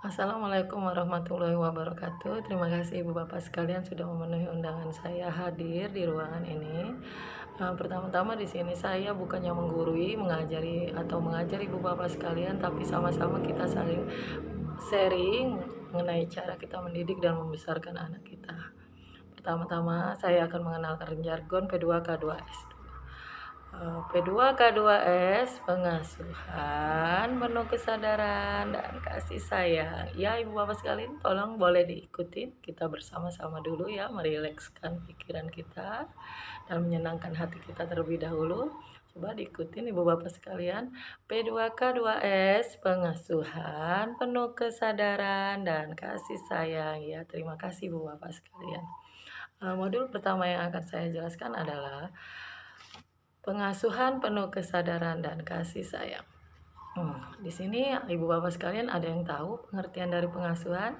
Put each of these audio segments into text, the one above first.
Assalamualaikum warahmatullahi wabarakatuh. Terima kasih Ibu Bapak sekalian sudah memenuhi undangan saya hadir di ruangan ini. Pertama-tama di sini saya bukannya menggurui, mengajari Ibu Bapak sekalian, tapi sama-sama kita saling sharing mengenai cara kita mendidik dan membesarkan anak kita. Pertama-tama saya akan mengenalkan jargon P2K2S. P2K2S, pengasuhan, penuh kesadaran, dan kasih sayang. Ya, Ibu Bapak sekalian, tolong boleh diikutin. Kita bersama-sama dulu ya, merilekskan pikiran kita dan menyenangkan hati kita terlebih dahulu. Coba diikutin Ibu Bapak sekalian. P2K2S, pengasuhan, penuh kesadaran, dan kasih sayang. Ya, terima kasih Ibu Bapak sekalian. Modul pertama yang akan saya jelaskan adalah pengasuhan penuh kesadaran dan kasih sayang. Di sini Ibu Bapak sekalian ada yang tahu pengertian dari pengasuhan?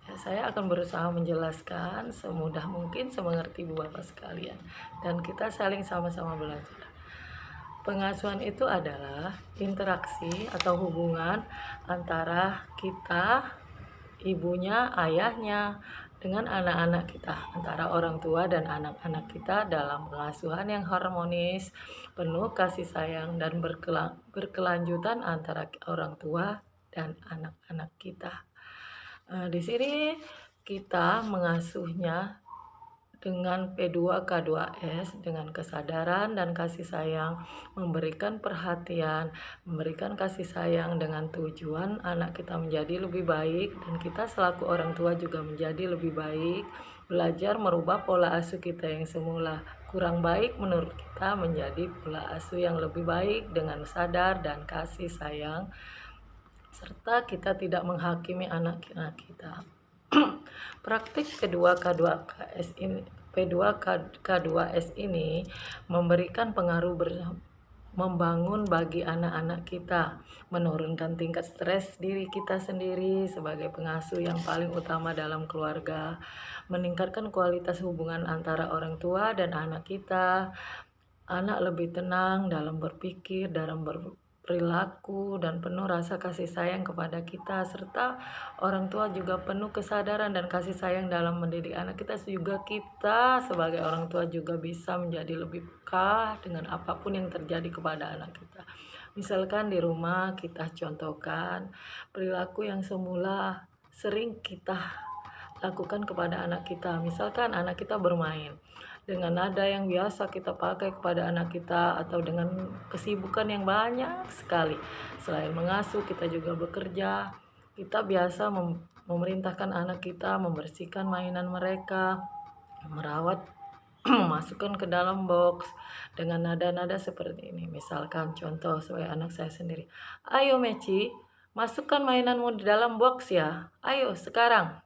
Ya, saya akan berusaha menjelaskan semudah mungkin semengerti Ibu Bapak sekalian dan kita saling sama-sama belajar. Pengasuhan itu adalah interaksi atau hubungan antara kita, ibunya, ayahnya, dengan anak-anak kita, antara orang tua dan anak-anak kita dalam pengasuhan yang harmonis, penuh kasih sayang dan berkelanjutan antara orang tua dan anak-anak kita. Di sini kita mengasuhnya dengan P2K2S, dengan kesadaran dan kasih sayang, memberikan perhatian, memberikan kasih sayang dengan tujuan anak kita menjadi lebih baik dan kita selaku orang tua juga menjadi lebih baik, belajar merubah pola asuh kita yang semula kurang baik menurut kita menjadi pola asuh yang lebih baik dengan sadar dan kasih sayang, serta kita tidak menghakimi anak-anak kita. Praktik P2K2S ini memberikan pengaruh membangun bagi anak-anak kita, menurunkan tingkat stres diri kita sendiri sebagai pengasuh yang paling utama dalam keluarga, meningkatkan kualitas hubungan antara orang tua dan anak kita. Anak lebih tenang dalam berpikir, dalam perilaku, dan penuh rasa kasih sayang kepada kita, serta orang tua juga penuh kesadaran dan kasih sayang dalam mendidik anak kita. Juga kita sebagai orang tua juga bisa menjadi lebih peka dengan apapun yang terjadi kepada anak kita. Misalkan di rumah kita contohkan perilaku yang semula sering kita lakukan kepada anak kita. Misalkan anak kita bermain dengan nada yang biasa kita pakai kepada anak kita atau dengan kesibukan yang banyak sekali. Selain mengasuh, kita juga bekerja. Kita biasa memerintahkan anak kita membersihkan mainan mereka, merawat, memasukkan ke dalam box dengan nada-nada seperti ini. Misalkan contoh sebagai anak saya sendiri. Ayo Meci, masukkan mainanmu di dalam box ya. Ayo sekarang.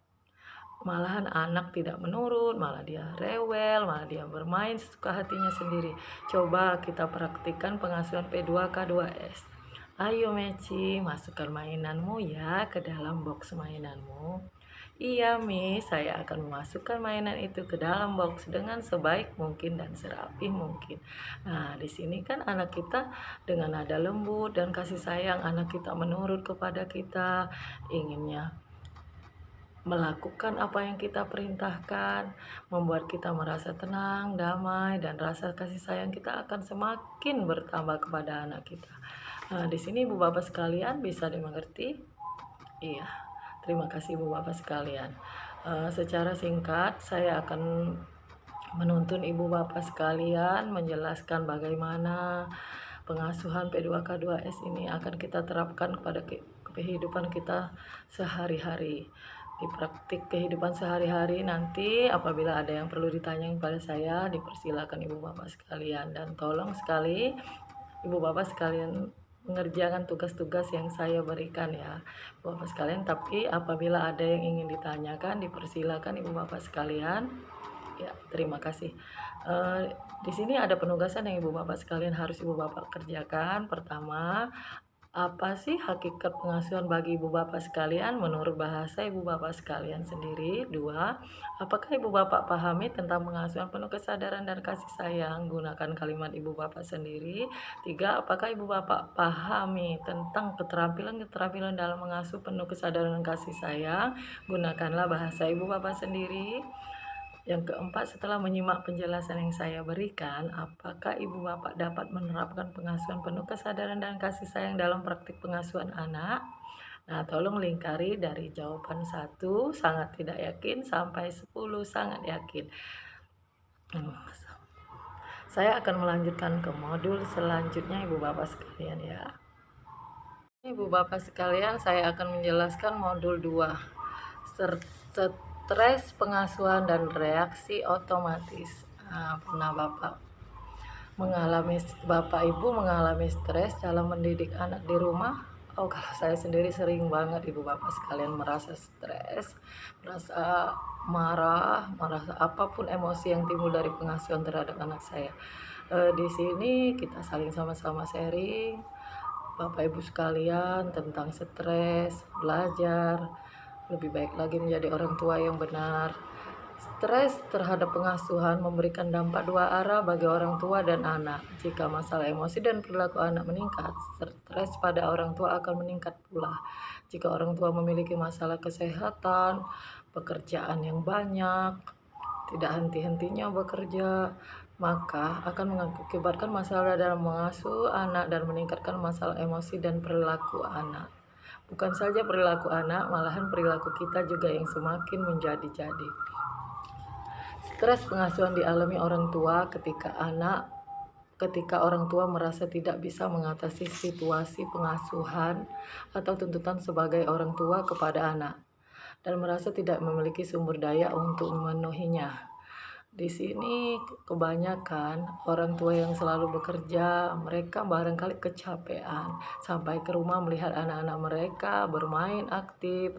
Malahan anak tidak menurut, malah dia rewel, malah dia bermain sesuka hatinya sendiri. Coba kita praktikkan pengasuhan P2K2S. Ayo Meci, masukkan mainanmu ya ke dalam box mainanmu. Iya Mi, saya akan memasukkan mainan itu ke dalam box dengan sebaik mungkin dan serapih mungkin. Nah, di sini kan anak kita dengan nada lembut dan kasih sayang, anak kita menurut kepada kita, inginnya melakukan apa yang kita perintahkan, membuat kita merasa tenang, damai, dan rasa kasih sayang kita akan semakin bertambah kepada anak kita. Nah, di sini Ibu Bapak sekalian bisa dimengerti? Iya, terima kasih Ibu Bapak sekalian. Secara singkat saya akan menuntun Ibu Bapak sekalian menjelaskan bagaimana pengasuhan P2K2S ini akan kita terapkan kepada kehidupan kita sehari-hari. Di praktik kehidupan sehari-hari nanti apabila ada yang perlu ditanyakan kepada saya, dipersilakan Ibu Bapak sekalian, dan tolong sekali Ibu Bapak sekalian mengerjakan tugas-tugas yang saya berikan ya Ibu Bapak sekalian. Tapi apabila ada yang ingin ditanyakan, dipersilakan Ibu Bapak sekalian. Ya, terima kasih. Di sini ada penugasan yang Ibu Bapak sekalian harus Ibu Bapak kerjakan. Pertama, Apa sih hakikat pengasuhan bagi ibu bapak sekalian menurut bahasa ibu bapak sekalian sendiri? 2. Apakah ibu bapak pahami tentang pengasuhan penuh kesadaran dan kasih sayang? Gunakan kalimat ibu bapak sendiri. 3. Apakah ibu bapak pahami tentang keterampilan-keterampilan dalam mengasuh penuh kesadaran dan kasih sayang? Gunakanlah bahasa ibu bapak sendiri. Yang keempat, setelah menyimak penjelasan yang saya berikan, apakah ibu bapak dapat menerapkan pengasuhan penuh kesadaran dan kasih sayang dalam praktik pengasuhan anak? Nah, tolong lingkari dari jawaban 1, sangat tidak yakin, sampai 10, sangat yakin. Saya akan melanjutkan ke modul selanjutnya ibu bapak sekalian ya. Ibu bapak sekalian, saya akan menjelaskan modul 2. Stres pengasuhan dan reaksi otomatis. Pernah Bapak Ibu mengalami stres dalam mendidik anak di rumah? Oh, kalau saya sendiri sering banget ibu bapak sekalian merasa stres, merasa marah, merasa apapun emosi yang timbul dari pengasuhan terhadap anak saya. Di sini kita saling sama-sama sharing, Bapak Ibu sekalian, tentang stres, belajar lebih baik lagi menjadi orang tua yang benar. Stres terhadap pengasuhan memberikan dampak dua arah bagi orang tua dan anak. Jika masalah emosi dan perilaku anak meningkat, stres pada orang tua akan meningkat pula. Jika orang tua memiliki masalah kesehatan, pekerjaan yang banyak, tidak henti-hentinya bekerja, maka akan mengakibatkan masalah dalam mengasuh anak dan meningkatkan masalah emosi dan perilaku anak. Bukan saja perilaku anak, malahan perilaku kita juga yang semakin menjadi-jadi. Stres pengasuhan dialami orang tua ketika orang tua merasa tidak bisa mengatasi situasi pengasuhan atau tuntutan sebagai orang tua kepada anak dan merasa tidak memiliki sumber daya untuk memenuhinya. Di sini kebanyakan orang tua yang selalu bekerja, mereka barangkali kecapean sampai ke rumah melihat anak-anak mereka bermain aktif.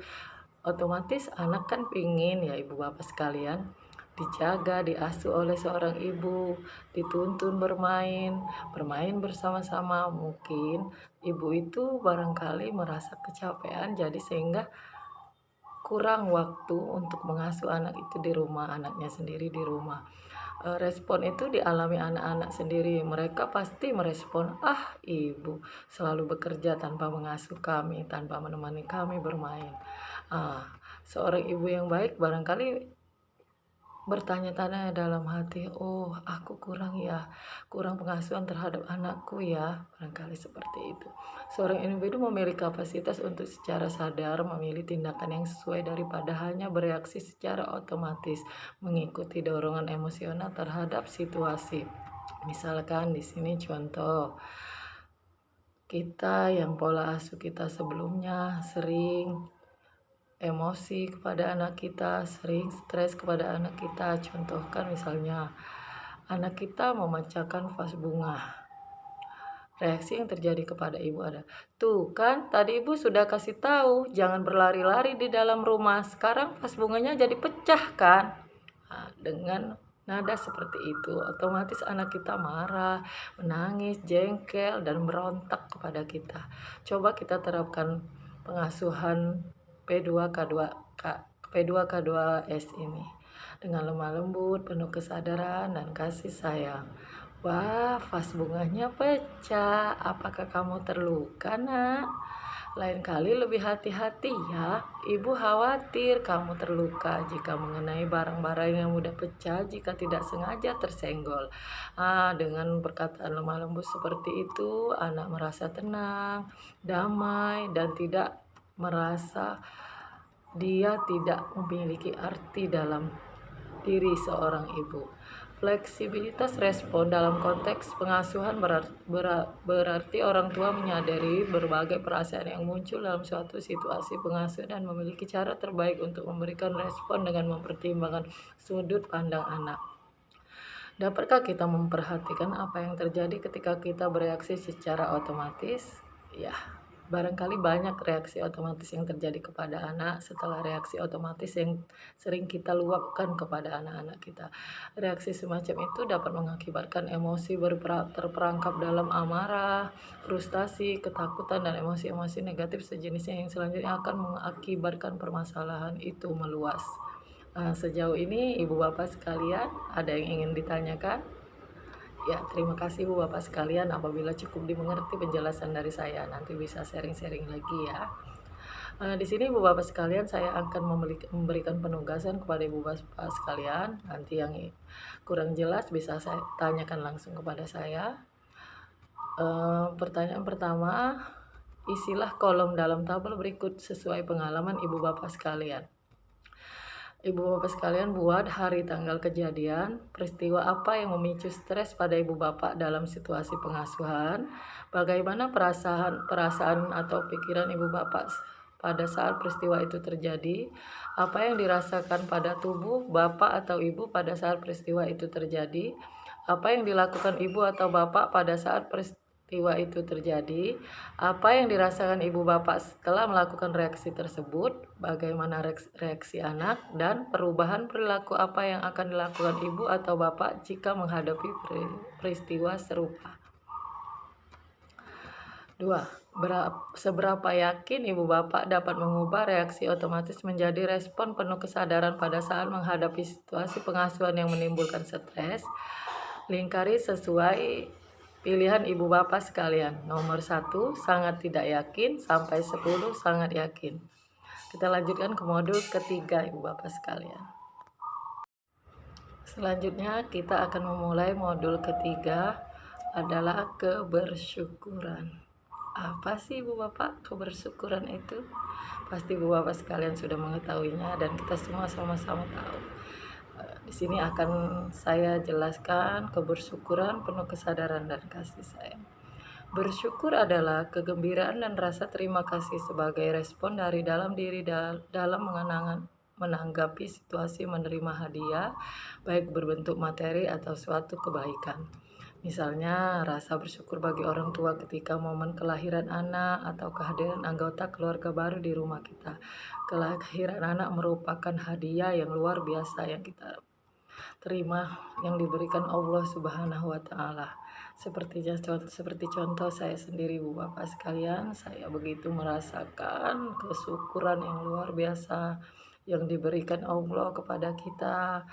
Otomatis anak kan pingin ya ibu bapak sekalian dijaga, diasuh oleh seorang ibu, dituntun bermain bersama-sama. Mungkin ibu itu barangkali merasa kecapean jadi sehingga kurang waktu untuk mengasuh anak itu di rumah, anaknya sendiri di rumah. Respon itu dialami anak-anak sendiri. Mereka pasti merespon, ibu selalu bekerja tanpa mengasuh kami, tanpa menemani kami bermain. Seorang ibu yang baik barangkali bertanya-tanya dalam hati, oh aku kurang pengasuhan terhadap anakku ya, barangkali seperti itu. Seorang individu memiliki kapasitas untuk secara sadar memilih tindakan yang sesuai daripada hanya bereaksi secara otomatis mengikuti dorongan emosional terhadap situasi. Misalkan di sini contoh, kita yang pola asuh kita sebelumnya sering emosi kepada anak kita, sering stres kepada anak kita. Contohkan misalnya anak kita memecahkan vas bunga, reaksi yang terjadi kepada ibu ada, tuh kan tadi ibu sudah kasih tahu jangan berlari-lari di dalam rumah, sekarang vas bunganya jadi pecah kan. Dengan nada seperti itu otomatis anak kita marah, menangis, jengkel, dan berontak kepada kita. Coba kita terapkan pengasuhan P2K2S ini dengan lemah lembut, penuh kesadaran dan kasih sayang. Wah, vas bunganya pecah. Apakah kamu terluka, Nak? Lain kali lebih hati-hati ya. Ibu khawatir kamu terluka jika mengenai barang-barang yang mudah pecah jika tidak sengaja tersenggol. Dengan perkataan lemah lembut seperti itu, anak merasa tenang, damai, dan tidak merasa dia tidak memiliki arti dalam diri seorang ibu. Fleksibilitas respon dalam konteks pengasuhan berarti orang tua menyadari berbagai perasaan yang muncul dalam suatu situasi pengasuhan dan memiliki cara terbaik untuk memberikan respon dengan mempertimbangkan sudut pandang anak. Dapatkah kita memperhatikan apa yang terjadi ketika kita bereaksi secara otomatis? Ya, Barangkali banyak reaksi otomatis yang terjadi kepada anak setelah reaksi otomatis yang sering kita luapkan kepada anak-anak kita. Reaksi semacam itu dapat mengakibatkan emosi terperangkap dalam amarah, frustasi, ketakutan, dan emosi-emosi negatif sejenisnya yang selanjutnya akan mengakibatkan permasalahan itu meluas. Sejauh ini Ibu Bapak sekalian, ada yang ingin ditanyakan? Ya, terima kasih Bu Bapak sekalian. Apabila cukup dimengerti penjelasan dari saya, nanti bisa sharing-sharing lagi ya. Di sini Bu Bapak sekalian, saya akan memberikan penugasan kepada Ibu Bapak sekalian. Nanti yang kurang jelas bisa saya tanyakan langsung kepada saya. Pertanyaan pertama, isilah kolom dalam tabel berikut sesuai pengalaman Ibu Bapak sekalian. Ibu Bapak sekalian, buat hari tanggal kejadian, peristiwa apa yang memicu stres pada Ibu Bapak dalam situasi pengasuhan, bagaimana perasaan atau pikiran Ibu Bapak pada saat peristiwa itu terjadi, apa yang dirasakan pada tubuh Bapak atau Ibu pada saat peristiwa itu terjadi, apa yang dilakukan Ibu atau Bapak pada saat peristiwa itu terjadi, apa yang dirasakan Ibu Bapak setelah melakukan reaksi tersebut, bagaimana reaksi anak, dan perubahan perilaku apa yang akan dilakukan Ibu atau Bapak jika menghadapi peristiwa serupa. 2. Seberapa yakin Ibu Bapak dapat mengubah reaksi otomatis menjadi respon penuh kesadaran pada saat menghadapi situasi pengasuhan yang menimbulkan stres? Lingkari sesuai pilihan Ibu Bapak sekalian. Nomor 1, sangat tidak yakin, sampai 10, sangat yakin. Kita lanjutkan ke modul ketiga Ibu Bapak sekalian. Selanjutnya kita akan memulai modul ketiga adalah kebersyukuran. Apa sih Ibu Bapak kebersyukuran itu? Pasti Ibu Bapak sekalian sudah mengetahuinya dan kita semua sama-sama tahu. Di sini akan saya jelaskan kebersyukuran penuh kesadaran dan kasih sayang. Bersyukur adalah kegembiraan dan rasa terima kasih sebagai respon dari dalam diri dalam menanggapi situasi menerima hadiah, baik berbentuk materi atau suatu kebaikan. Misalnya, rasa bersyukur bagi orang tua ketika momen kelahiran anak atau kehadiran anggota keluarga baru di rumah kita. Kelahiran anak merupakan hadiah yang luar biasa yang kita terima, yang diberikan Allah Subhanahu wa Ta'ala. Seperti contoh saya sendiri Bu Bapak sekalian, saya begitu merasakan kesyukuran yang luar biasa yang diberikan Allah kepada kita,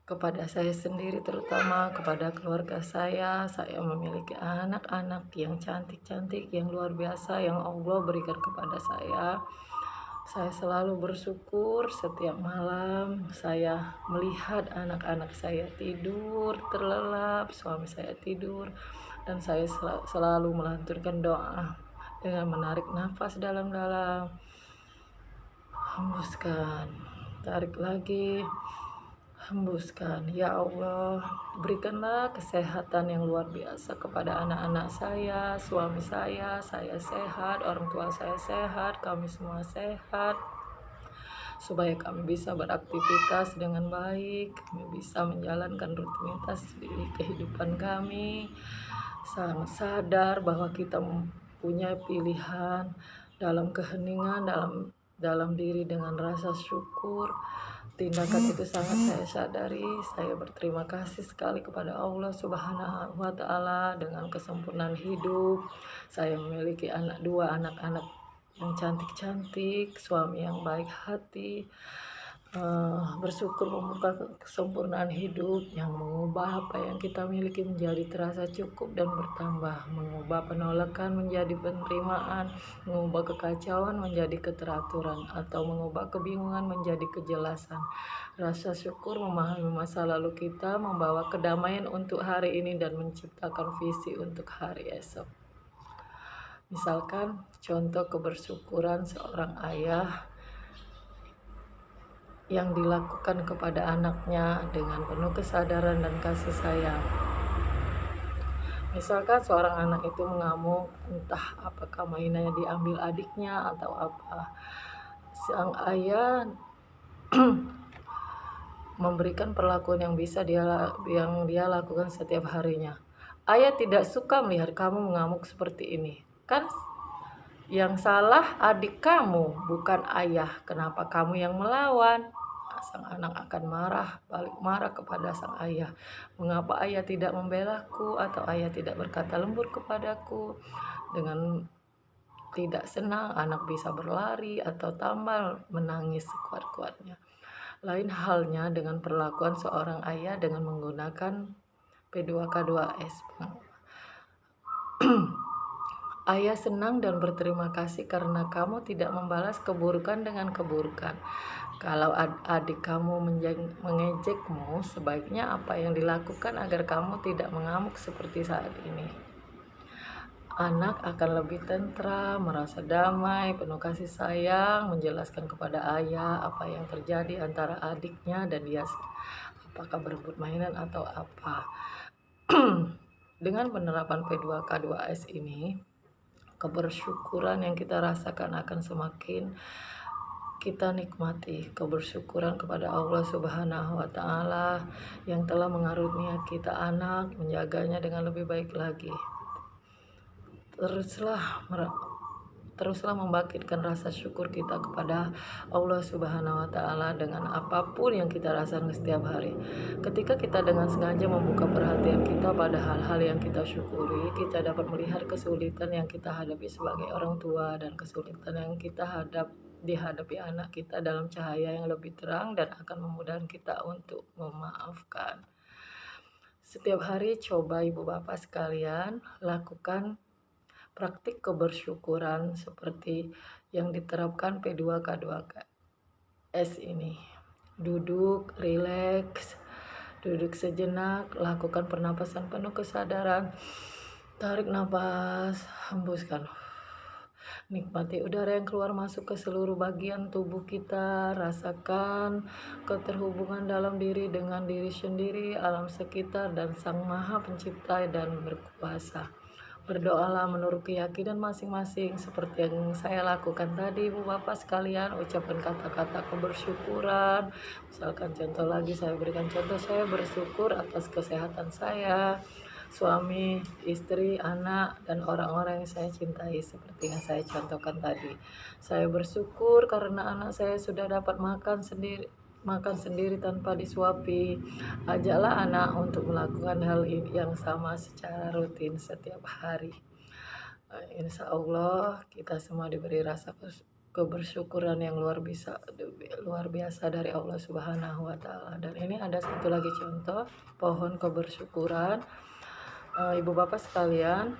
kepada saya sendiri, terutama kepada keluarga saya. Saya memiliki anak-anak yang cantik-cantik, yang luar biasa yang Allah berikan kepada saya. Saya selalu bersyukur setiap malam saya melihat anak-anak saya tidur terlelap, suami saya tidur, dan saya selalu melantunkan doa dengan menarik nafas dalam-dalam, hembuskan, tarik lagi, hembuskan. Ya Allah, berikanlah kesehatan yang luar biasa kepada anak-anak saya, suami saya sehat, orang tua saya sehat, kami semua sehat, supaya kami bisa beraktivitas dengan baik, kami bisa menjalankan rutinitas di kehidupan kami, sangat sadar bahwa kita mempunyai pilihan dalam keheningan, dalam diri dengan rasa syukur. Tindakan itu sangat saya sadari. Saya berterima kasih sekali kepada Allah Subhanahu wa Ta'ala dengan kesempurnaan hidup. Saya memiliki dua anak-anak yang cantik-cantik, suami yang baik hati, bersyukur membuka kesempurnaan hidup yang mengubah apa yang kita miliki menjadi terasa cukup dan bertambah, mengubah penolakan menjadi penerimaan, mengubah kekacauan menjadi keteraturan, atau mengubah kebingungan menjadi kejelasan. Rasa syukur memahami masa lalu kita, membawa kedamaian untuk hari ini dan menciptakan visi untuk hari esok. Misalkan contoh kebersyukuran seorang ayah yang dilakukan kepada anaknya dengan penuh kesadaran dan kasih sayang. Misalkan seorang anak itu mengamuk, entah apakah mainannya diambil adiknya atau apa. Sang ayah memberikan perlakuan yang dia lakukan setiap harinya. Ayah tidak suka melihat kamu mengamuk seperti ini. Kan Yang salah adik kamu, bukan ayah. Kenapa kamu yang melawan? Sang anak akan balik marah kepada sang ayah. Mengapa ayah tidak membelaku atau ayah tidak berkata lembut kepadaku? Dengan tidak senang, anak bisa berlari atau tambal menangis sekuat-kuatnya. Lain halnya dengan perlakuan seorang ayah dengan menggunakan P2K2S. Ayah senang dan berterima kasih karena kamu tidak membalas keburukan dengan keburukan. Kalau adik kamu mengejekmu, sebaiknya apa yang dilakukan agar kamu tidak mengamuk seperti saat ini? Anak akan lebih tentram, merasa damai, penuh kasih sayang, menjelaskan kepada ayah apa yang terjadi antara adiknya dan dia, apakah berebut mainan atau apa. Dengan penerapan P2K2S ini, kebersyukuran yang kita rasakan akan semakin kita nikmati. Kebersyukuran kepada Allah Subhanahu wa Ta'ala yang telah mengarunia kita anak, menjaganya dengan lebih baik lagi. Teruslah membangkitkan rasa syukur kita kepada Allah Subhanahu wa Ta'ala dengan apapun yang kita rasakan setiap hari. Ketika kita dengan sengaja membuka perhatian kita pada hal-hal yang kita syukuri, kita dapat melihat kesulitan yang kita hadapi sebagai orang tua dan kesulitan yang kita dihadapi anak kita dalam cahaya yang lebih terang dan akan memudahkan kita untuk memaafkan. Setiap hari coba ibu bapak sekalian lakukan praktik kebersyukuran seperti yang diterapkan P2K2S ini. Duduk, rileks, duduk sejenak, lakukan pernapasan penuh kesadaran. Tarik nafas, hembuskan. Nikmati udara yang keluar masuk ke seluruh bagian tubuh kita. Rasakan keterhubungan dalam diri dengan diri sendiri, alam sekitar, dan Sang Maha Pencipta dan berkuasa. Berdoalah menurut keyakinan masing-masing seperti yang saya lakukan tadi, ibu bapak sekalian. Ucapkan kata-kata kebersyukuran. Misalkan contoh lagi, saya berikan contoh, saya bersyukur atas kesehatan saya, suami, istri, anak, dan orang-orang yang saya cintai seperti yang saya contohkan tadi. Saya bersyukur karena anak saya sudah dapat makan sendiri tanpa disuapi. Ajaklah anak untuk melakukan hal yang sama secara rutin setiap hari. Insya Allah kita semua diberi rasa kebersyukuran yang luar biasa dari Allah Subhanahu wa Ta'ala. Dan ini ada satu lagi contoh pohon kebersyukuran. Ibu bapak sekalian,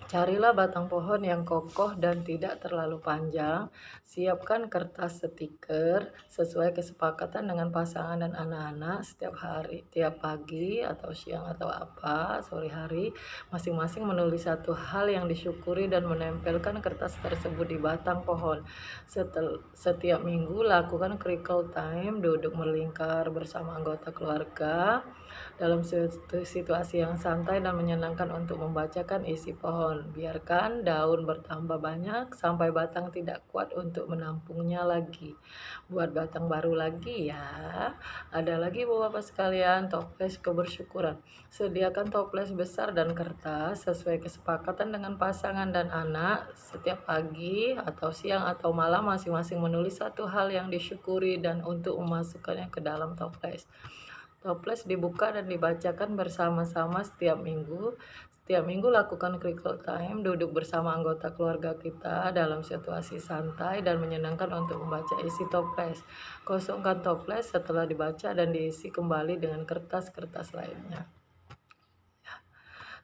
carilah batang pohon yang kokoh dan tidak terlalu panjang. Siapkan kertas stiker sesuai kesepakatan dengan pasangan dan anak-anak setiap hari, tiap pagi atau siang atau sore hari. Masing-masing menulis satu hal yang disyukuri dan menempelkan kertas tersebut di batang pohon. Setiap minggu lakukan circle time, duduk melingkar bersama anggota keluarga dalam situasi yang santai dan menyenangkan untuk membacakan isi pohon. Biarkan daun bertambah banyak sampai batang tidak kuat untuk menampungnya lagi. Buat batang baru lagi ya. Ada lagi bapak sekalian, toples kebersyukuran. Sediakan toples besar dan kertas sesuai kesepakatan dengan pasangan dan anak. Setiap pagi atau siang atau malam masing-masing menulis satu hal yang disyukuri dan untuk memasukkannya ke dalam toples. Toples dibuka dan dibacakan bersama-sama setiap minggu. Setiap minggu lakukan circle time, duduk bersama anggota keluarga kita dalam situasi santai dan menyenangkan untuk membaca isi toples. Kosongkan toples setelah dibaca dan diisi kembali dengan kertas-kertas lainnya.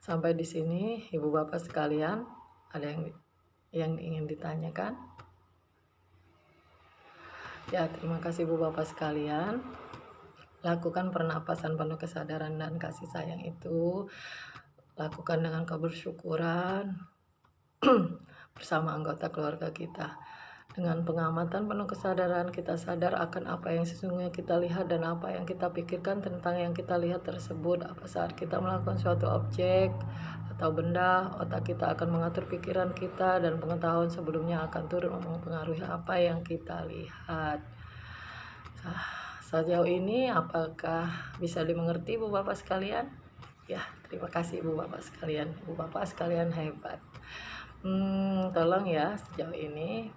Sampai di sini, ibu bapak sekalian, ada yang ingin ditanyakan? Ya, terima kasih ibu bapak sekalian. Lakukan pernapasan penuh kesadaran dan kasih sayang itu. Lakukan dengan kebersyukuran bersama anggota keluarga kita. Dengan pengamatan penuh kesadaran, kita sadar akan apa yang sesungguhnya kita lihat dan apa yang kita pikirkan tentang yang kita lihat tersebut. Apa saat kita melakukan suatu objek atau benda, otak kita akan mengatur pikiran kita dan pengetahuan sebelumnya akan turut mempengaruhi apa yang kita lihat. Sejauh ini apakah bisa dimengerti ibu bapak sekalian? Ya, terima kasih ibu bapak sekalian. Ibu bapak sekalian hebat. Tolong ya, sejauh ini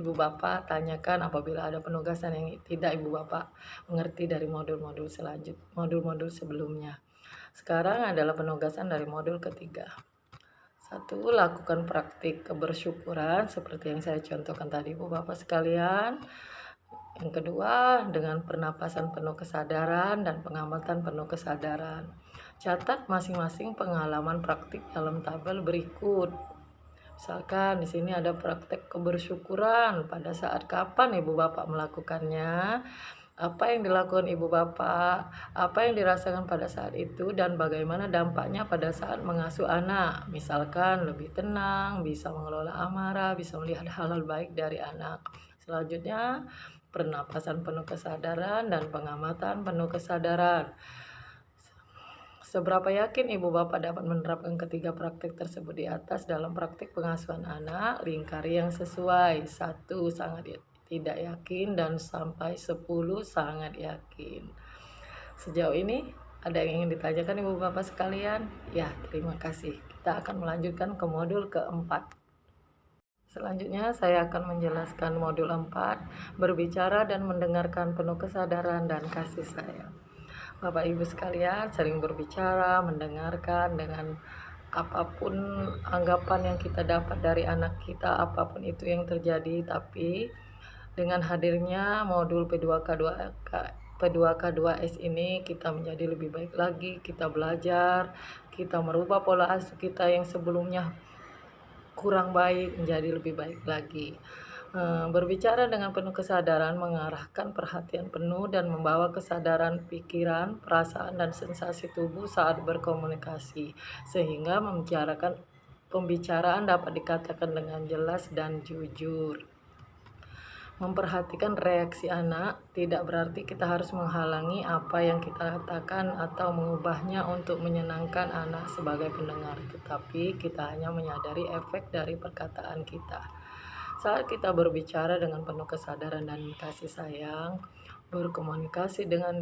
Ibu Bapak tanyakan apabila ada penugasan yang tidak Ibu Bapak mengerti dari modul-modul sebelumnya. Sekarang adalah penugasan dari modul ketiga. 1. Lakukan praktik kebersyukuran seperti yang saya contohkan tadi Ibu Bapak sekalian. Yang kedua, dengan pernapasan penuh kesadaran dan pengamatan penuh kesadaran. Catat masing-masing pengalaman praktik dalam tabel berikut. Misalkan di sini ada praktek kebersyukuran. Pada saat kapan Ibu Bapak melakukannya? Apa yang dilakukan Ibu Bapak? Apa yang dirasakan pada saat itu dan bagaimana dampaknya pada saat mengasuh anak? Misalkan lebih tenang, bisa mengelola amarah, bisa melihat hal-hal baik dari anak. Selanjutnya, pernapasan penuh kesadaran dan pengamatan penuh kesadaran. Seberapa yakin Ibu Bapak dapat menerapkan ketiga praktik tersebut di atas dalam praktik pengasuhan anak? Lingkari yang sesuai. 1. Sangat tidak yakin dan sampai 10 sangat yakin. Sejauh ini ada yang ingin ditanyakan Ibu Bapak sekalian? Ya, terima kasih. Kita akan melanjutkan ke modul keempat. Selanjutnya saya akan menjelaskan modul 4, berbicara dan mendengarkan penuh kesadaran dan kasih sayang. Bapak Ibu sekalian sering berbicara, mendengarkan dengan apapun anggapan yang kita dapat dari anak kita, apapun itu yang terjadi, tapi dengan hadirnya modul P2K2S ini kita menjadi lebih baik lagi, kita belajar, kita merubah pola asuh kita yang sebelumnya kurang baik menjadi lebih baik lagi. Berbicara dengan penuh kesadaran, mengarahkan perhatian penuh dan membawa kesadaran pikiran, perasaan, dan sensasi tubuh saat berkomunikasi, sehingga membicarakan pembicaraan dapat dikatakan dengan jelas dan jujur. Memperhatikan reaksi anak tidak berarti kita harus menghalangi apa yang kita katakan atau mengubahnya untuk menyenangkan anak sebagai pendengar, tetapi kita hanya menyadari efek dari perkataan kita. Saat kita berbicara dengan penuh kesadaran dan kasih sayang, berkomunikasi dengan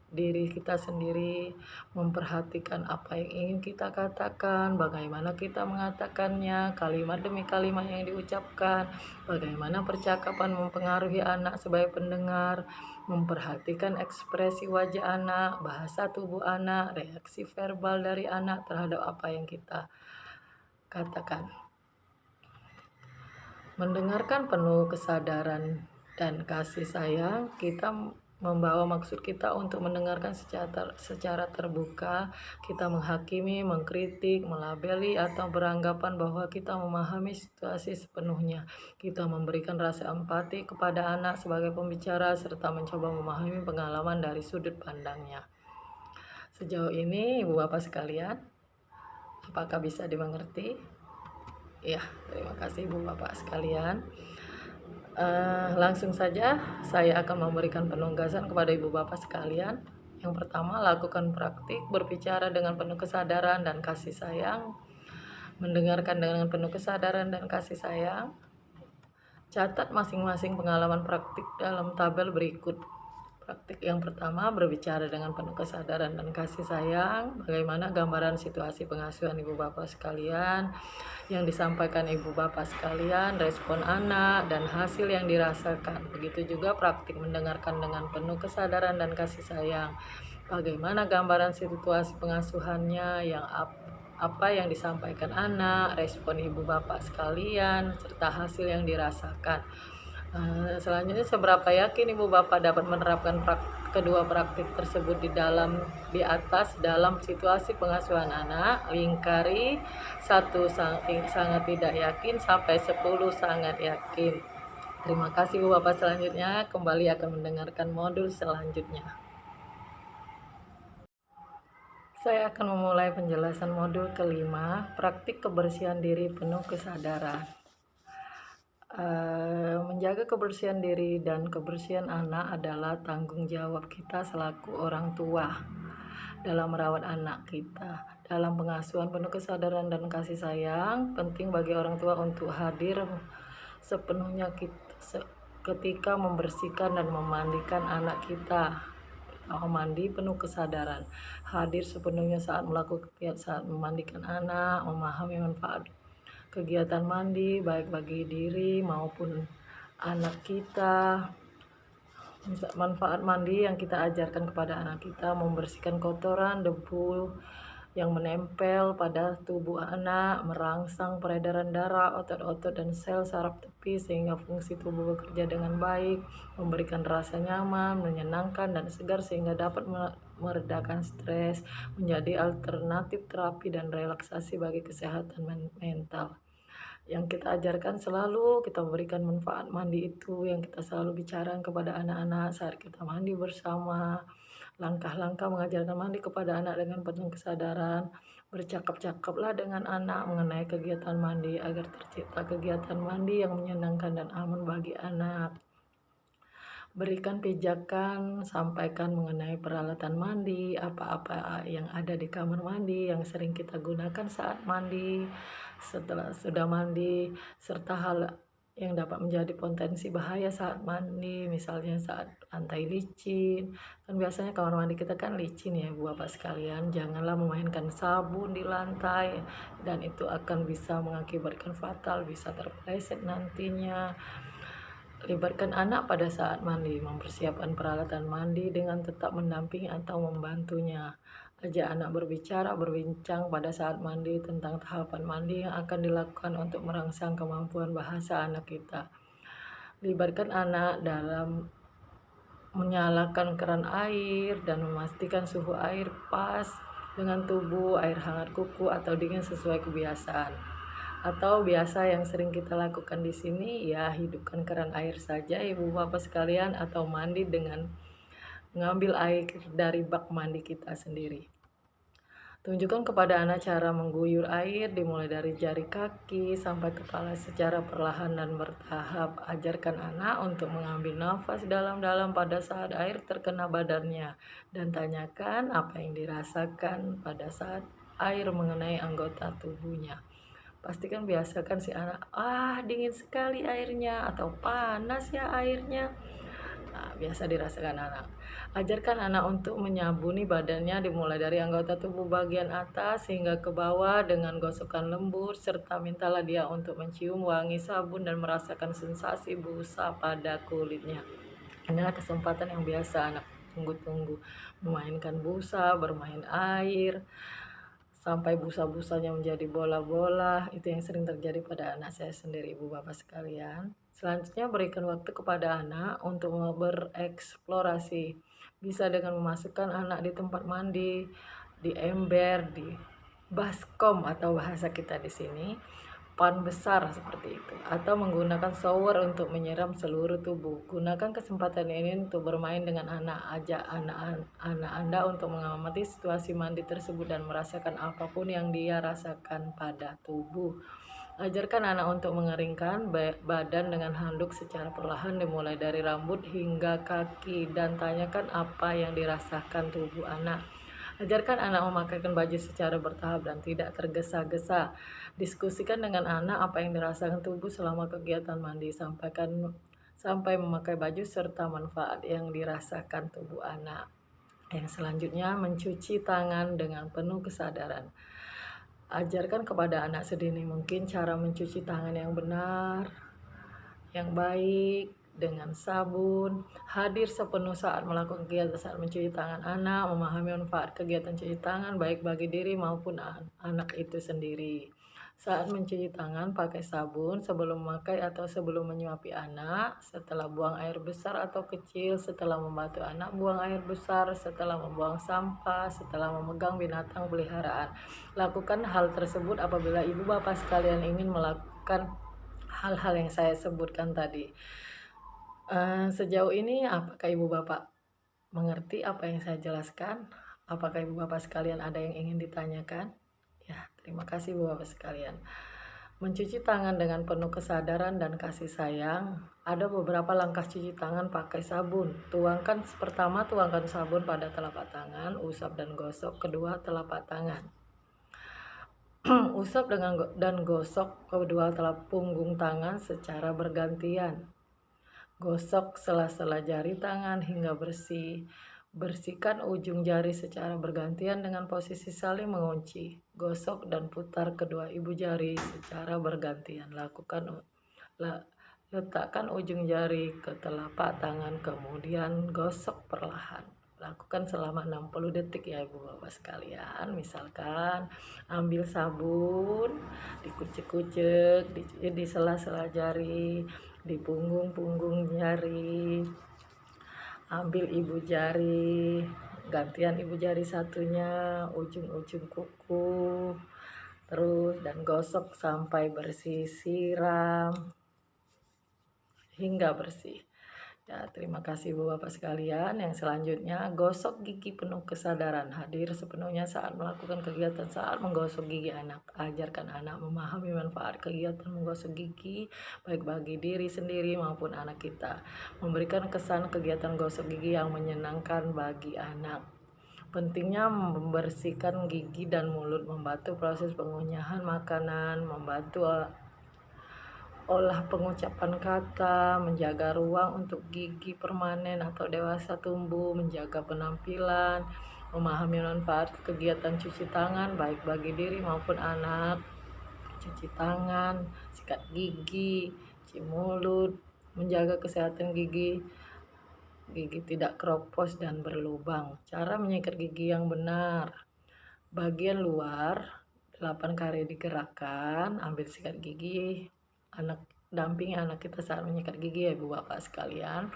diri kita sendiri, memperhatikan apa yang ingin kita katakan, bagaimana kita mengatakannya, kalimat demi kalimat yang diucapkan, bagaimana percakapan mempengaruhi anak sebagai pendengar, memperhatikan ekspresi wajah anak, bahasa tubuh anak, reaksi verbal dari anak terhadap apa yang kita katakan. Mendengarkan penuh kesadaran dan kasih sayang, kita membawa maksud kita untuk mendengarkan secara terbuka. Kita menghakimi, mengkritik, melabeli, atau beranggapan bahwa kita memahami situasi sepenuhnya. Kita memberikan rasa empati kepada anak sebagai pembicara serta mencoba memahami pengalaman dari sudut pandangnya. Sejauh ini Ibu Bapak sekalian, apakah bisa dimengerti? Ya, terima kasih Ibu Bapak sekalian. Langsung saja saya akan memberikan penugasan kepada Ibu Bapak sekalian. Yang pertama, lakukan praktik berbicara dengan penuh kesadaran dan kasih sayang, mendengarkan dengan penuh kesadaran dan kasih sayang. Catat masing-masing pengalaman praktik dalam tabel berikut. Praktik yang pertama, berbicara dengan penuh kesadaran dan kasih sayang. Bagaimana gambaran situasi pengasuhan Ibu Bapak sekalian yang disampaikan Ibu Bapak sekalian, respon anak, dan hasil yang dirasakan. Begitu juga praktik mendengarkan dengan penuh kesadaran dan kasih sayang. Bagaimana gambaran situasi pengasuhannya, apa yang disampaikan anak, respon Ibu Bapak sekalian, serta hasil yang dirasakan. Selanjutnya, seberapa yakin Ibu Bapak dapat menerapkan kedua praktik tersebut di atas dalam situasi pengasuhan anak? Lingkari. 1 sangat tidak yakin sampai 10 sangat yakin. Terima kasih Ibu Bapak. Selanjutnya kembali akan mendengarkan modul selanjutnya. Saya akan memulai penjelasan modul kelima, praktik kebersihan diri penuh kesadaran. Menjaga kebersihan diri dan kebersihan anak adalah tanggung jawab kita selaku orang tua dalam merawat anak kita. Dalam pengasuhan penuh kesadaran dan kasih sayang, penting bagi orang tua untuk hadir sepenuhnya ketika membersihkan dan memandikan anak kita. Mandi penuh kesadaran, hadir sepenuhnya saat melakukan kegiatan, saat memandikan anak, memahami manfaat kegiatan mandi baik bagi diri maupun anak kita. Manfaat mandi yang kita ajarkan kepada anak kita: membersihkan kotoran, debu yang menempel pada tubuh anak, merangsang peredaran darah, otot-otot dan sel saraf tepi sehingga fungsi tubuh bekerja dengan baik, memberikan rasa nyaman, menyenangkan dan segar sehingga dapat meredakan stres, menjadi alternatif terapi dan relaksasi bagi kesehatan mental. Yang kita ajarkan selalu kita berikan manfaat mandi itu, yang kita selalu bicarakan kepada anak-anak saat kita mandi bersama. Langkah-langkah mengajarkan mandi kepada anak dengan penuh kesadaran. Bercakap-cakaplah dengan anak mengenai kegiatan mandi agar tercipta kegiatan mandi yang menyenangkan dan aman bagi anak. Berikan pijakan, sampaikan mengenai peralatan mandi, apa-apa yang ada di kamar mandi yang sering kita gunakan saat mandi, setelah sudah mandi, serta hal yang dapat menjadi potensi bahaya saat mandi, misalnya saat lantai licin. Kan biasanya kamar mandi kita kan licin ya Bu Bapak sekalian, janganlah memainkan sabun di lantai dan itu akan bisa mengakibatkan fatal, bisa terpeleset nantinya. Libatkan anak pada saat mandi, mempersiapkan peralatan mandi dengan tetap mendampingi atau membantunya. Ajak anak berbicara, berbincang pada saat mandi tentang tahapan mandi yang akan dilakukan untuk merangsang kemampuan bahasa anak kita. Libatkan anak dalam menyalakan keran air dan memastikan suhu air pas dengan tubuh, air hangat kuku atau dingin sesuai kebiasaan. Atau biasa yang sering kita lakukan di sini ya, hidupkan keran air saja Ibu Bapak sekalian, atau mandi dengan mengambil air dari bak mandi kita sendiri. Tunjukkan kepada anak cara mengguyur air dimulai dari jari kaki sampai kepala secara perlahan dan bertahap. Ajarkan anak untuk mengambil nafas dalam-dalam pada saat air terkena badannya dan tanyakan apa yang dirasakan pada saat air mengenai anggota tubuhnya. Pastikan biasakan si anak, dingin sekali airnya atau panas ya airnya. Nah, biasa dirasakan anak. Ajarkan anak untuk menyabuni badannya dimulai dari anggota tubuh bagian atas hingga ke bawah dengan gosokan lembut, serta mintalah dia untuk mencium wangi sabun dan merasakan sensasi busa pada kulitnya. Inilah kesempatan yang biasa anak tunggu-tunggu, memainkan busa, bermain air sampai busa-busanya menjadi bola-bola. Itu yang sering terjadi pada anak saya sendiri, Ibu Bapak sekalian. Selanjutnya berikan waktu kepada anak untuk bereksplorasi. Bisa dengan memasukkan anak di tempat mandi, di ember, di baskom atau bahasa kita di sini, pan besar seperti itu, atau menggunakan shower untuk menyiram seluruh tubuh. Gunakan kesempatan ini untuk bermain dengan anak. Ajak anak Anda untuk mengamati situasi mandi tersebut dan merasakan apapun yang dia rasakan pada tubuh. Ajarkan anak untuk mengeringkan badan dengan handuk secara perlahan dimulai dari rambut hingga kaki dan tanyakan apa yang dirasakan tubuh anak. Ajarkan anak memakaikan baju secara bertahap dan tidak tergesa-gesa. Diskusikan dengan anak apa yang dirasakan tubuh selama kegiatan mandi. Sampaikan sampai memakai baju serta manfaat yang dirasakan tubuh anak. Yang selanjutnya, mencuci tangan dengan penuh kesadaran. Ajarkan kepada anak sedini mungkin cara mencuci tangan yang benar, yang baik, dengan sabun. Hadir sepenuh saat melakukan kegiatan saat mencuci tangan anak, memahami manfaat kegiatan cuci tangan baik bagi diri maupun anak itu sendiri. Saat mencuci tangan pakai sabun sebelum memakai atau sebelum menyuapi anak, setelah buang air besar atau kecil, setelah membantu anak buang air besar, setelah membuang sampah, setelah memegang binatang peliharaan. Lakukan hal tersebut apabila ibu bapak sekalian ingin melakukan hal-hal yang saya sebutkan tadi. Sejauh ini apakah ibu bapak mengerti apa yang saya jelaskan? Apakah ibu bapak sekalian ada yang ingin ditanyakan? Ya, terima kasih ibu bapak sekalian. Mencuci tangan dengan penuh kesadaran dan kasih sayang. Ada beberapa langkah cuci tangan pakai sabun. Pertama, tuangkan sabun pada telapak tangan, usap dan gosok kedua telapak tangan. Usap dan gosok kedua telapak punggung tangan secara bergantian. Gosok sela-sela jari tangan hingga bersih. Bersihkan ujung jari secara bergantian dengan posisi saling mengunci. Gosok dan putar kedua ibu jari secara bergantian. Letakkan ujung jari ke telapak tangan, kemudian gosok perlahan. Lakukan selama 60 detik ya ibu bapak sekalian. Misalkan ambil sabun, dikucek-kucek di sela-sela jari, di punggung-punggung jari. Ambil ibu jari, gantian ibu jari satunya, ujung-ujung kuku, terus dan gosok sampai bersih, siram hingga bersih. Ya, terima kasih ibu bapak sekalian. Yang selanjutnya, gosok gigi penuh kesadaran. Hadir sepenuhnya saat melakukan kegiatan saat menggosok gigi anak. Ajarkan anak memahami manfaat kegiatan menggosok gigi baik bagi diri sendiri maupun anak kita. Memberikan kesan kegiatan gosok gigi yang menyenangkan bagi anak. Pentingnya membersihkan gigi dan mulut, membantu proses pengunyahan makanan, membantu olah pengucapan kata, menjaga ruang untuk gigi permanen atau dewasa tumbuh, menjaga penampilan, memahami manfaat kegiatan cuci tangan baik bagi diri maupun anak, cuci tangan, sikat gigi, cuci mulut, menjaga kesehatan gigi tidak keropos dan berlubang. Cara menyikat gigi yang benar. Bagian luar 8 kali digerakkan, ambil sikat gigi, dampingi anak kita saat menyikat gigi ya ibu bapak sekalian.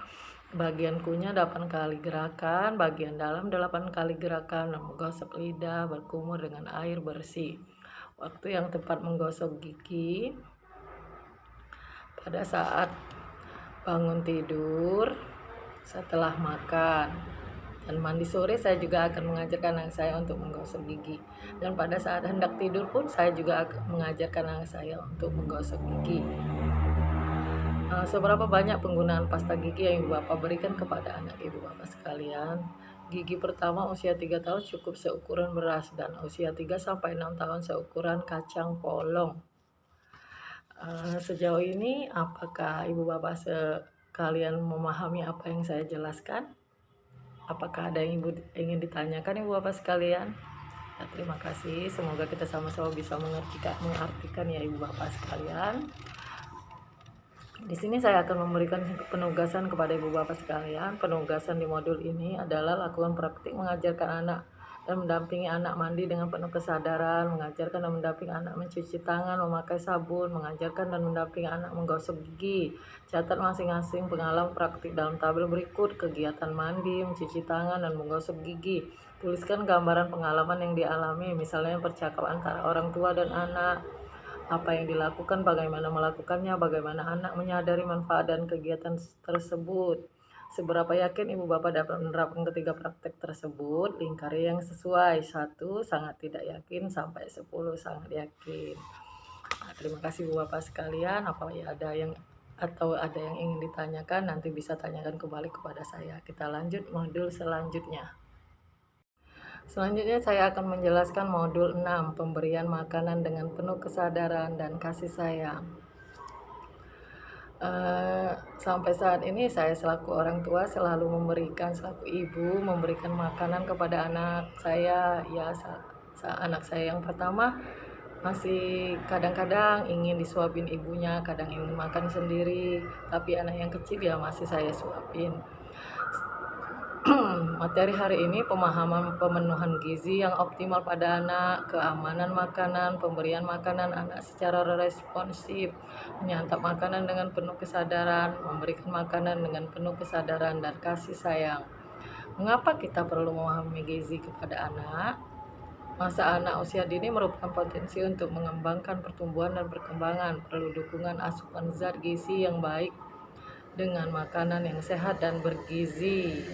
Bagian kunyah 8 kali gerakan, bagian dalam 8 kali gerakan, menggosok lidah, berkumur dengan air bersih. Waktu yang tepat menggosok gigi pada saat bangun tidur, setelah makan, dan mandi sore. Saya juga akan mengajarkan anak saya untuk menggosok gigi, dan pada saat hendak tidur pun saya juga akan mengajarkan anak saya untuk menggosok gigi. Seberapa banyak penggunaan pasta gigi yang ibu bapak berikan kepada anak ibu bapak sekalian? Gigi pertama usia 3 tahun cukup seukuran beras, dan usia 3-6 tahun seukuran kacang polong. Sejauh ini apakah ibu bapak sekalian memahami apa yang saya jelaskan? Apakah ada yang ibu ingin ditanyakan ibu bapak sekalian? Ya, terima kasih, semoga kita sama-sama bisa mengartikan ya ibu bapak sekalian. Di sini saya akan memberikan penugasan kepada ibu bapak sekalian. Penugasan di modul ini adalah lakukan praktik mengajarkan anak dan mendampingi anak mandi dengan penuh kesadaran, mengajarkan dan mendampingi anak mencuci tangan, memakai sabun, mengajarkan dan mendampingi anak menggosok gigi. Catat masing-masing pengalaman praktik dalam tabel berikut: kegiatan mandi, mencuci tangan, dan menggosok gigi. Tuliskan gambaran pengalaman yang dialami, misalnya percakapan antara orang tua dan anak. Apa yang dilakukan, bagaimana melakukannya, bagaimana anak menyadari manfaat dan kegiatan tersebut. Seberapa yakin ibu bapak dapat menerapkan ketiga praktek tersebut? Lingkari yang sesuai. 1 sangat tidak yakin sampai 10 sangat yakin. Terima kasih ibu bapak sekalian. Ada yang ingin ditanyakan, nanti bisa tanyakan kembali kepada saya. Kita lanjut modul selanjutnya. Selanjutnya saya akan menjelaskan modul 6, pemberian makanan dengan penuh kesadaran dan kasih sayang. Sampai saat ini saya selaku orang tua selalu selaku ibu memberikan makanan kepada anak saya. Ya, anak saya yang pertama masih kadang-kadang ingin disuapin ibunya, kadang ingin makan sendiri, tapi anak yang kecil ya masih saya suapin. Materi hari ini pemahaman pemenuhan gizi yang optimal pada anak, keamanan makanan, pemberian makanan anak secara responsif, menyantap makanan dengan penuh kesadaran, memberikan makanan dengan penuh kesadaran dan kasih sayang. Mengapa kita perlu memahami gizi kepada anak? Masa anak usia dini merupakan potensi untuk mengembangkan pertumbuhan dan perkembangan, perlu dukungan asupan zat gizi yang baik dengan makanan yang sehat dan bergizi.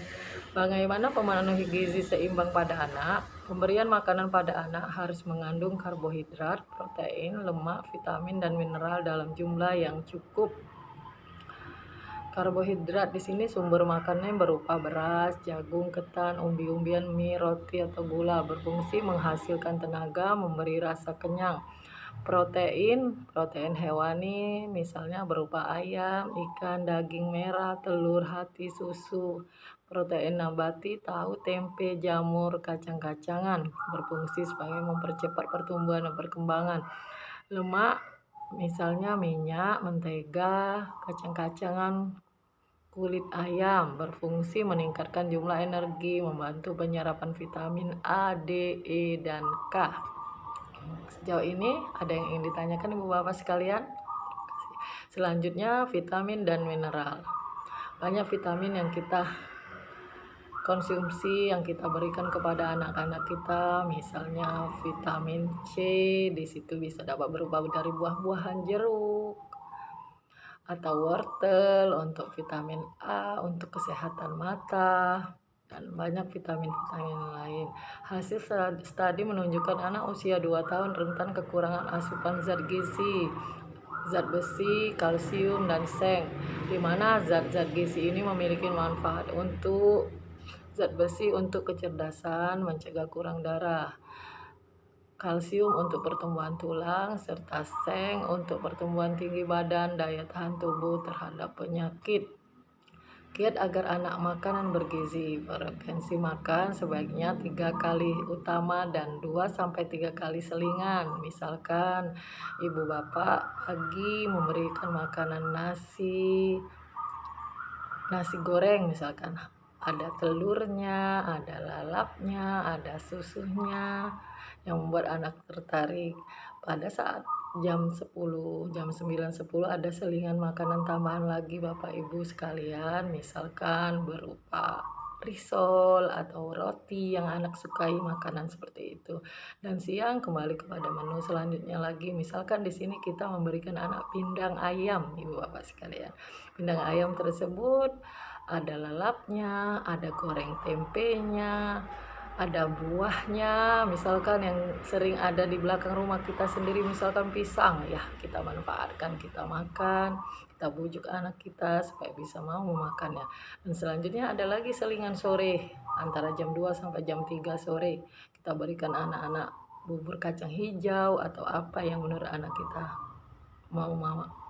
Bagaimana memenuhi gizi seimbang pada anak? Pemberian makanan pada anak harus mengandung karbohidrat, protein, lemak, vitamin, dan mineral dalam jumlah yang cukup. Karbohidrat di sini sumber makannya berupa beras, jagung, ketan, umbi-umbian, mie, roti, atau gula, berfungsi menghasilkan tenaga, memberi rasa kenyang. Protein hewani misalnya berupa ayam, ikan, daging merah, telur, hati, susu. Protein nabati, tahu, tempe, jamur, kacang-kacangan berfungsi sebagai mempercepat pertumbuhan dan perkembangan. Lemak misalnya minyak, mentega, kacang-kacangan, kulit ayam berfungsi meningkatkan jumlah energi, membantu penyerapan vitamin A, D, E, dan K. Sejauh ini ada yang ingin ditanyakan Ibu Bapak sekalian? Selanjutnya vitamin dan mineral. Banyak vitamin yang kita konsumsi, yang kita berikan kepada anak-anak kita, misalnya vitamin C, di situ bisa dapat berupa dari buah-buahan, jeruk, atau wortel, untuk vitamin A, untuk kesehatan mata, dan banyak vitamin-vitamin lain. Hasil studi menunjukkan anak usia 2 tahun rentan kekurangan asupan zat gizi, zat besi, kalsium, dan seng, di mana zat-zat gizi ini memiliki manfaat untuk zat besi untuk kecerdasan, mencegah kurang darah, kalsium untuk pertumbuhan tulang, serta seng untuk pertumbuhan tinggi badan, daya tahan tubuh terhadap penyakit. Kiat agar anak makanan bergizi. Frekuensi makan sebaiknya 3 kali utama dan 2-3 kali selingan. Misalkan ibu bapak pagi memberikan makanan nasi goreng, misalkan ada telurnya, ada lalapnya, ada susunya, yang membuat anak tertarik. Pada saat jam 9-10 ada selingan makanan tambahan lagi Bapak Ibu sekalian, misalkan berupa risol atau roti yang anak sukai, makanan seperti itu. Dan siang kembali kepada menu selanjutnya lagi, misalkan di sini kita memberikan anak pindang ayam Ibu Bapak sekalian. Pindang ayam tersebut ada lalapnya, ada goreng tempenya, ada buahnya, misalkan yang sering ada di belakang rumah kita sendiri, misalkan pisang, ya kita manfaatkan, kita makan, kita bujuk anak kita supaya bisa mau memakannya. Dan selanjutnya ada lagi selingan sore, antara jam 2 sampai jam 3 sore, kita berikan anak-anak bubur kacang hijau atau apa yang menurut anak kita mau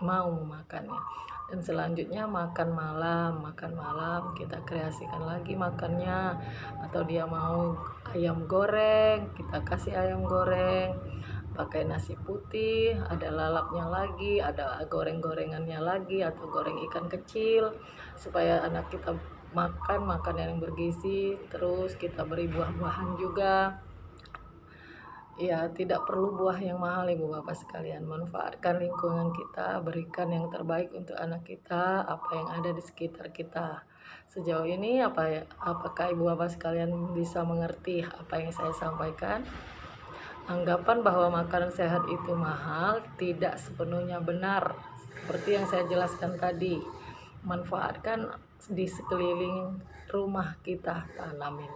memakannya. Dan selanjutnya makan malam kita kreasikan lagi makannya, atau dia mau ayam goreng, kita kasih ayam goreng pakai nasi putih, ada lalapnya lagi, ada goreng-gorengannya lagi, atau goreng ikan kecil, supaya anak kita makan makanan yang bergizi. Terus kita beri buah-buahan juga. Ya, tidak perlu buah yang mahal Ibu Bapak sekalian. Manfaatkan lingkungan kita, berikan yang terbaik untuk anak kita, apa yang ada di sekitar kita. Sejauh ini apakah Ibu Bapak sekalian bisa mengerti apa yang saya sampaikan? Anggapan bahwa makanan sehat itu mahal tidak sepenuhnya benar. Seperti yang saya jelaskan tadi, manfaatkan di sekeliling rumah kita, tanamin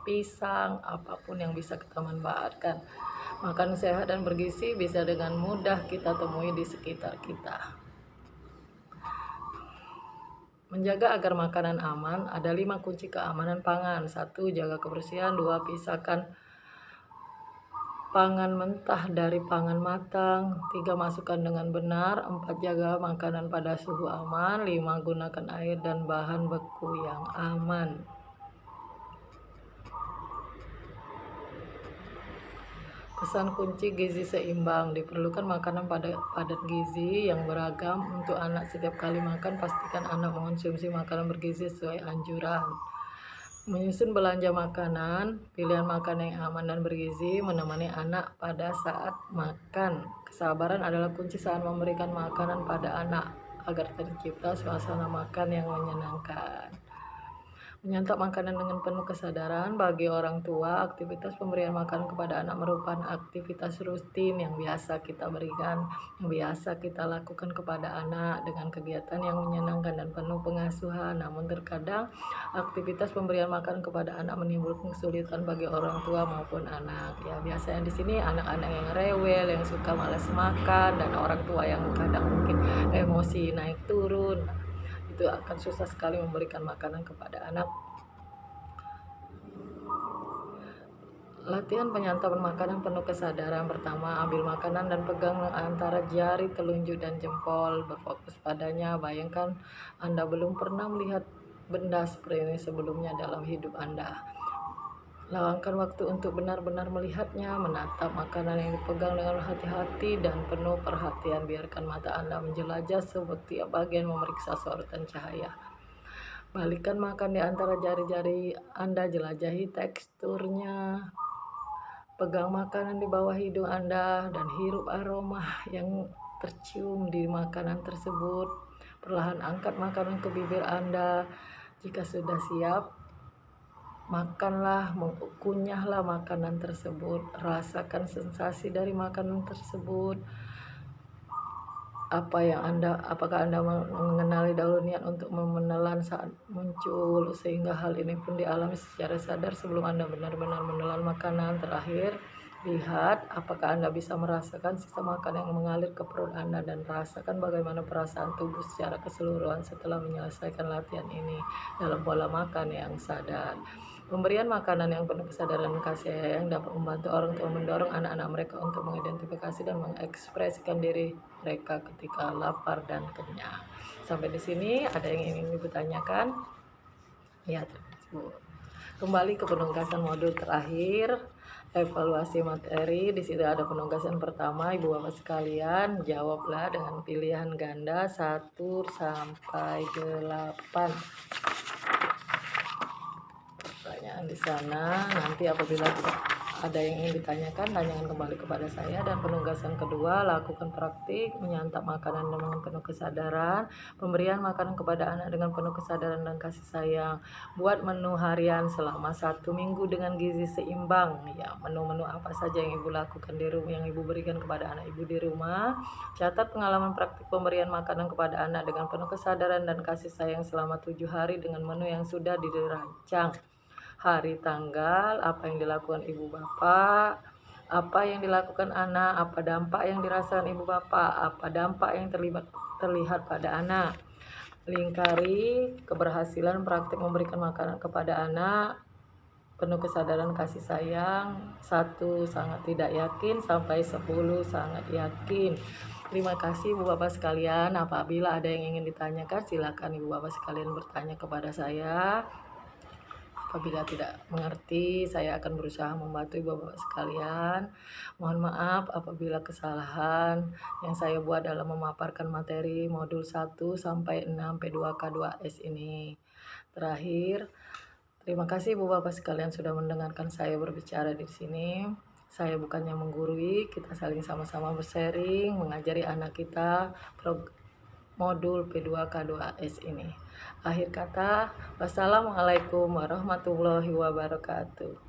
pisang, apapun yang bisa kita manfaatkan. Makan sehat dan bergizi bisa dengan mudah kita temui di sekitar kita. Menjaga agar makanan aman, ada 5 kunci keamanan pangan. 1. Jaga kebersihan. 2. Pisahkan pangan mentah dari pangan matang. 3. Masukkan dengan benar. 4. Jaga makanan pada suhu aman. 5. Gunakan air dan bahan beku yang aman. Pesan kunci gizi seimbang. Diperlukan makanan padat gizi yang beragam untuk anak. Setiap kali makan, pastikan anak mengonsumsi makanan bergizi sesuai anjuran. Menyusun belanja makanan, pilihan makanan yang aman dan bergizi, menemani anak pada saat makan. Kesabaran adalah kunci saat memberikan makanan pada anak, agar tercipta suasana makan yang menyenangkan. Menyantap makanan dengan penuh kesadaran. Bagi orang tua, aktivitas pemberian makanan kepada anak merupakan aktivitas rutin yang biasa kita berikan, yang biasa kita lakukan kepada anak dengan kegiatan yang menyenangkan dan penuh pengasuhan. Namun terkadang aktivitas pemberian makanan kepada anak menimbulkan kesulitan bagi orang tua maupun anak. Ya, biasanya di sini anak-anak yang rewel, yang suka malas makan, dan orang tua yang kadang mungkin emosi naik turun, itu akan susah sekali memberikan makanan kepada anak. Latihan penyantapan makanan penuh kesadaran. Pertama, ambil makanan dan pegang antara jari telunjuk dan jempol. Berfokus padanya. Bayangkan Anda belum pernah melihat benda seperti ini sebelumnya dalam hidup Anda. Luangkan waktu untuk benar-benar melihatnya, menatap makanan yang dipegang dengan hati-hati dan penuh perhatian. Biarkan mata Anda menjelajah setiap bagian memeriksa sorotan cahaya. Balikan makan di antara jari-jari Anda, jelajahi teksturnya. Pegang makanan di bawah hidung Anda dan hirup aroma yang tercium di makanan tersebut. Perlahan angkat makanan ke bibir Anda. Jika sudah siap, makanlah, kunyahlah makanan tersebut. Rasakan sensasi dari makanan tersebut. Apakah Anda mengenali dahulu niat untuk menelan saat muncul, sehingga hal ini pun dialami secara sadar sebelum Anda benar-benar menelan makanan. Terakhir, lihat apakah Anda bisa merasakan sisa makanan yang mengalir ke perut Anda, dan rasakan bagaimana perasaan tubuh secara keseluruhan setelah menyelesaikan latihan ini dalam pola makan yang sadar. Pemberian makanan yang penuh kesadaran dan kasih sayang dapat membantu orang tua mendorong anak-anak mereka untuk mengidentifikasi dan mengekspresikan diri mereka ketika lapar dan kenyang. Sampai di sini ada yang ingin Ibu tanyakan? Ya, Bu. Kembali ke penugasan modul terakhir, evaluasi materi. Di situ ada penugasan pertama, Ibu Bapak sekalian, jawablah dengan pilihan ganda 1 sampai 8. Pertanyaan di sana. Nanti apabila ada yang ingin ditanyakan, tanyakan kembali kepada saya. Dan penugasan kedua, lakukan praktik menyantap makanan dengan penuh kesadaran. Pemberian makanan kepada anak dengan penuh kesadaran dan kasih sayang. Buat menu harian selama 1 minggu dengan gizi seimbang. Ya, menu-menu apa saja yang Ibu lakukan di rumah, yang Ibu berikan kepada anak Ibu di rumah. Catat pengalaman praktik pemberian makanan kepada anak dengan penuh kesadaran dan kasih sayang selama 7 hari dengan menu yang sudah dirancang. Hari, tanggal, apa yang dilakukan ibu bapak, apa yang dilakukan anak, apa dampak yang dirasakan ibu bapak, apa dampak yang terlihat pada anak. Lingkari keberhasilan praktik memberikan makanan kepada anak penuh kesadaran kasih sayang. 1 sangat tidak yakin sampai 10 sangat yakin. Terima kasih Ibu Bapak sekalian. Apabila ada yang ingin ditanyakan, silakan Ibu Bapak sekalian bertanya kepada saya. Apabila tidak mengerti, saya akan berusaha membantu Ibu Bapak sekalian. Mohon maaf apabila kesalahan yang saya buat dalam memaparkan materi modul 1 sampai 6 P2K2S ini. Terakhir, terima kasih Ibu Bapak sekalian sudah mendengarkan saya berbicara di sini. Saya bukannya menggurui, kita saling sama-sama bersharing, mengajari anak kita modul P2K2S ini. Akhir kata, wassalamualaikum warahmatullahi wabarakatuh.